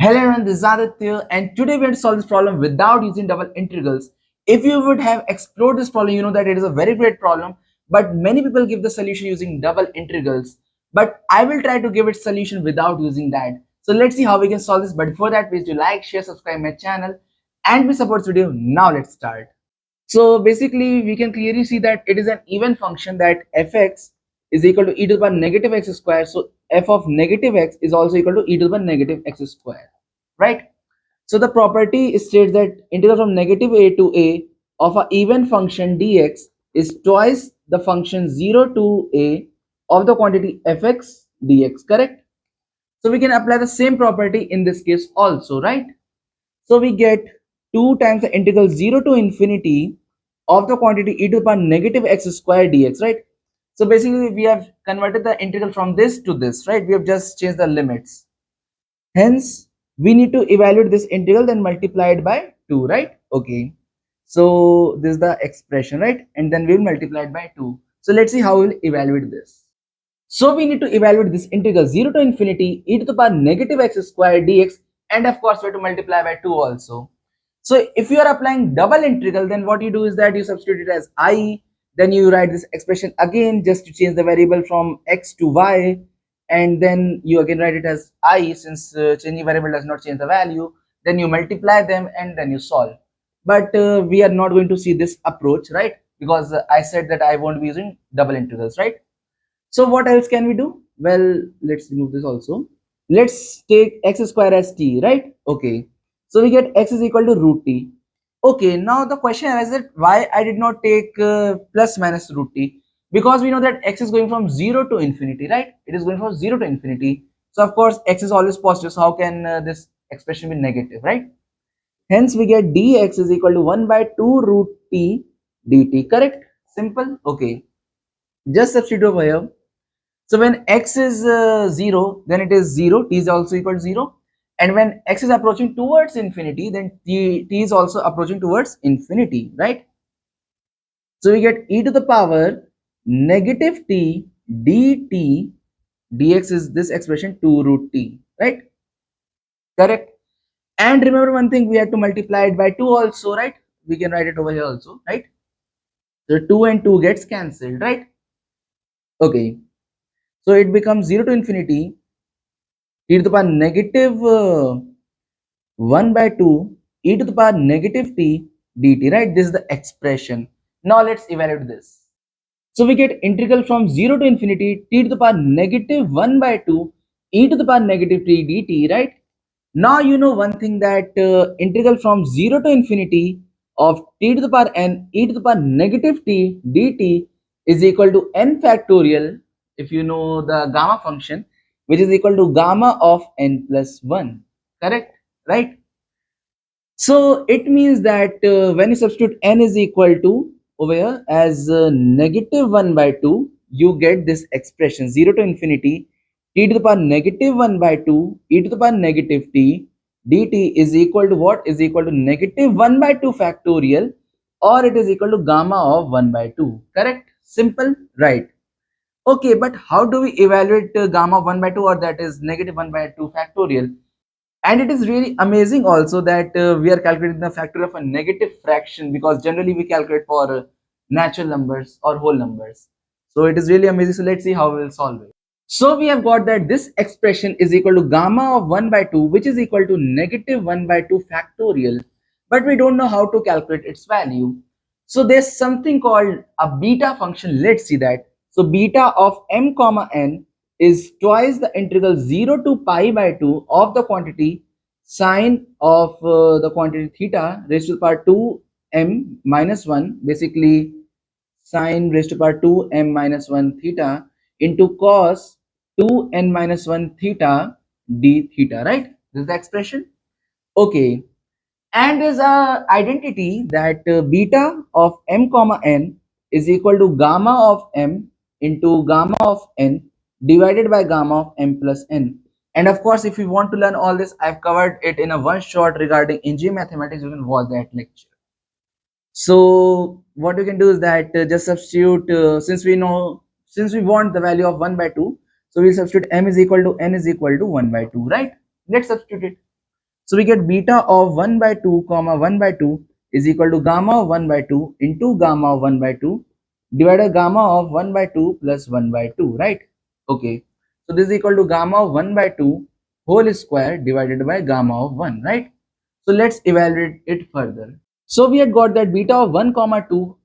Hello everyone, this is Aditya, and today we're going to solve this problem without using double integrals. If you would have explored this problem, you know that it is a very great problem, but many people give the solution using double integrals. But I will try to give it solution without using that. So let's see how we can solve this. But before that, please do like, share, subscribe my channel, and please support this video. Now let's start. So basically, we can clearly see that it is an even function that fx is equal to e to the power negative x square. So f of negative x is also equal to e to the power negative x square, right? So the property states that integral from negative a to a of a even function dx is twice the function 0 to a of the quantity fx dx, correct? So we can apply the same property in this case also, right? So we get 2 times the integral 0 to infinity of the quantity e to the power negative x square dx, right? So basically we have converted the integral from this to this, right? We have just changed the limits. Hence, we need to evaluate this integral, then multiply it by 2, right? Okay. So this is the expression, right? And then we will multiply it by 2. So let's see how we will evaluate this. So we need to evaluate this integral 0 to infinity e to the power negative x square dx, and of course we have to multiply by 2 also. So if you are applying double integral, then what you do is that you substitute it as I, then you write this expression again just to change the variable from x to y, and then you again write it as I, since changing variable does not change the value. Then you multiply them and then you solve. But we are not going to see this approach, right? Because I said that I won't be using double integrals, right? So what else can we do? Well, let's remove this also. Let's take x square as t, right? Okay. So we get x is equal to root t. Okay, now the question arises that why I did not take plus minus root t, because we know that x is going from 0 to infinity, right? It is going from 0 to infinity. So of course x is always positive. So how can this expression be negative, right? Hence we get dx is equal to 1 by 2 root t dt, correct? Simple. Okay. Just substitute over here. So when x is 0, then it is 0, t is also equal to 0. And when x is approaching towards infinity, then t is also approaching towards infinity, right? So we get e to the power negative t dt, dx is this expression 2 root t, right? Correct. And remember one thing, we have to multiply it by 2 also, right? We can write it over here also, right? So 2 and 2 gets cancelled, right? Okay. So it becomes 0 to infinity e to the power negative 1 by 2 e to the power negative t dt, right? This is the expression. Now let's evaluate this. So we get integral from 0 to infinity t to the power negative 1 by 2 e to the power negative t dt, right? Now you know one thing, that integral from 0 to infinity of t to the power n e to the power negative t dt is equal to n factorial, if you know the gamma function, which is equal to gamma of n plus 1, correct? Right? So it means that when you substitute n is equal to over here as negative 1 by 2, you get this expression 0 to infinity t to the power negative 1 by 2 e to the power negative t dt is equal to what? Is equal to negative 1 by 2 factorial, or it is equal to gamma of 1 by 2, correct? Simple, right? Okay, but how do we evaluate gamma of 1 by 2, or that is negative 1 by 2 factorial? And it is really amazing also that we are calculating the factor of a negative fraction, because generally we calculate for natural numbers or whole numbers. So it is really amazing. So let's see how we will solve it. So we have got that this expression is equal to gamma of 1 by 2, which is equal to negative 1 by 2 factorial, but we don't know how to calculate its value. So there's something called a beta function. Let's see that. So beta of m comma n is twice the integral 0 to pi by 2 of the quantity sine of the quantity theta raised to the power 2 m minus 1, basically sine raised to the power 2 m minus 1 theta into cos 2 n minus 1 theta d theta, right? This is the expression. Okay. And there's a identity that beta of m comma n is equal to gamma of m into gamma of n divided by gamma of m plus n. And of course, if you want to learn all this, I've covered it in a one shot regarding engineering mathematics. You can watch that lecture. So what you can do is that just substitute, since we want the value of 1 by 2, so we substitute m is equal to n is equal to 1 by 2, right? Let's substitute it. So we get beta of 1 by 2 comma 1 by 2 is equal to gamma of 1 by 2 into gamma of 1 by 2 divided gamma of 1 by 2 plus 1 by 2, right? Okay. So this is equal to gamma of 1 by 2 whole square divided by gamma of 1, right? So let's evaluate it further. So we had got that beta of 1 comma 2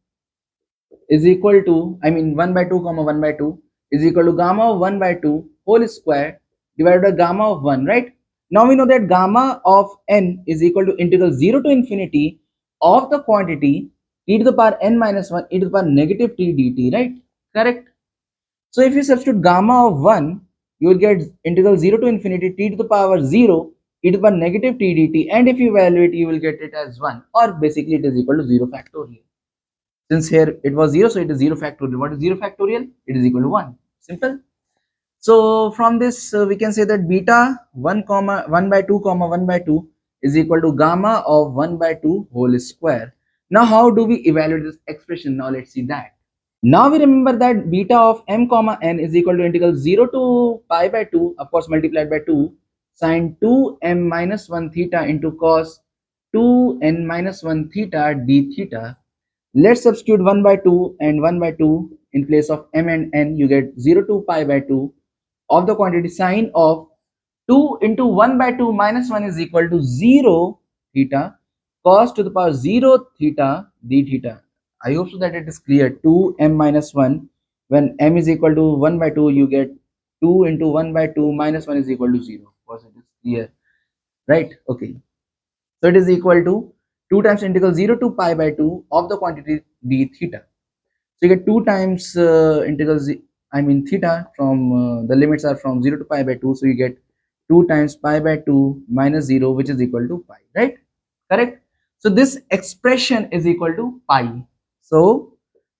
is equal to, I mean 1 by 2 comma 1 by 2 is equal to gamma of 1 by 2 whole square divided by gamma of 1, right? Now we know that gamma of n is equal to integral 0 to infinity of the quantity e to the power n minus 1 e to the power negative t dt, right? Correct. So if you substitute gamma of 1, you will get integral 0 to infinity t to the power 0 e to the power negative t dt, and if you evaluate, you will get it as 1, or basically it is equal to 0 factorial. Since here it was 0, so it is 0 factorial. What is 0 factorial? It is equal to 1. Simple. So from this we can say that beta 1 comma 1 by 2 comma 1 by 2 is equal to gamma of 1 by 2 whole square. Now how do we evaluate this expression? Now let's see that. Now we remember that beta of m comma n is equal to integral 0 to pi by 2, of course multiplied by 2, sine 2m minus 1 theta into cos 2n minus 1 theta d theta. Let's substitute 1 by 2 and 1 by 2 in place of m and n. You get 0 to pi by 2 of the quantity sine of 2 into 1 by 2 minus 1 is equal to 0 theta cos to the power 0 theta d theta. I hope so that it is clear. 2m minus 1, when m is equal to 1 by 2, you get 2 into 1 by 2 minus 1 is equal to 0. Of course it is clear, right? Okay. So it is equal to 2 times integral 0 to pi by 2 of the quantity d theta. So you get 2 times integral theta from the limits are from 0 to pi by 2. So you get 2 times pi by 2 minus 0, which is equal to pi, right? Correct. So this expression is equal to pi. So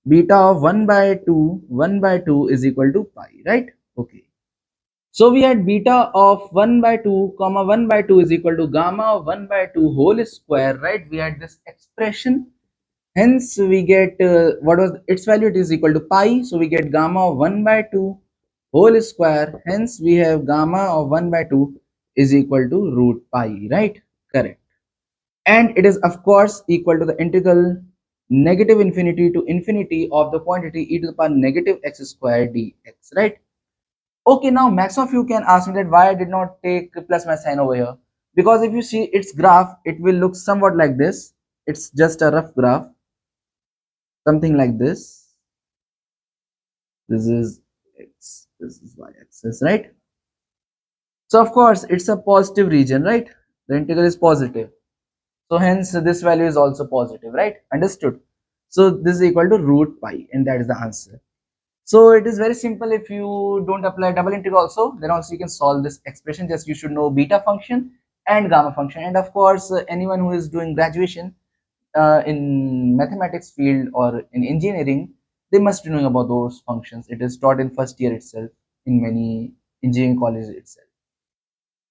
beta of 1 by 2 is equal to pi, right? Okay. So we had beta of 1 by 2 comma 1 by 2 is equal to gamma of 1 by 2 whole square, right? We had this expression. Hence we get what was its value? It is equal to pi. So we get gamma of 1 by 2 whole square. Hence we have gamma of 1 by 2 is equal to root pi, right? Correct. And it is of course equal to the integral negative infinity to infinity of the quantity e to the power negative x square dx, right? Okay, now max of you can ask me that why I did not take plus my sign over here. Because if you see its graph, it will look somewhat like this. It's just a rough graph, something like this. This is x, this is y axis, right? So of course it's a positive region, right? The integral is positive. So hence this value is also positive, right? Understood? So this is equal to root pi, and that is the answer. So it is very simple. If you don't apply double integral also, then also you can solve this expression. Just you should know beta function and gamma function. And of course, anyone who is doing graduation in mathematics field or in engineering, they must be knowing about those functions. It is taught in first year itself in many engineering colleges itself.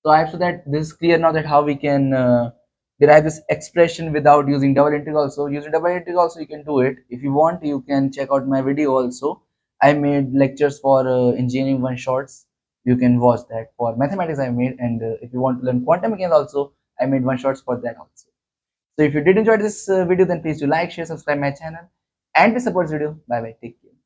So I hope so that this is clear now that how we can derive this expression without using double integral also. Using double integral also you can do it. If you want, you can check out my video also. I made lectures for engineering one shots. You can watch that. For mathematics I made, and if you want to learn quantum mechanics also, I made one shots for that also. So if you did enjoy this video, then please do like, share, subscribe my channel, and to support this video. Bye bye. Take care.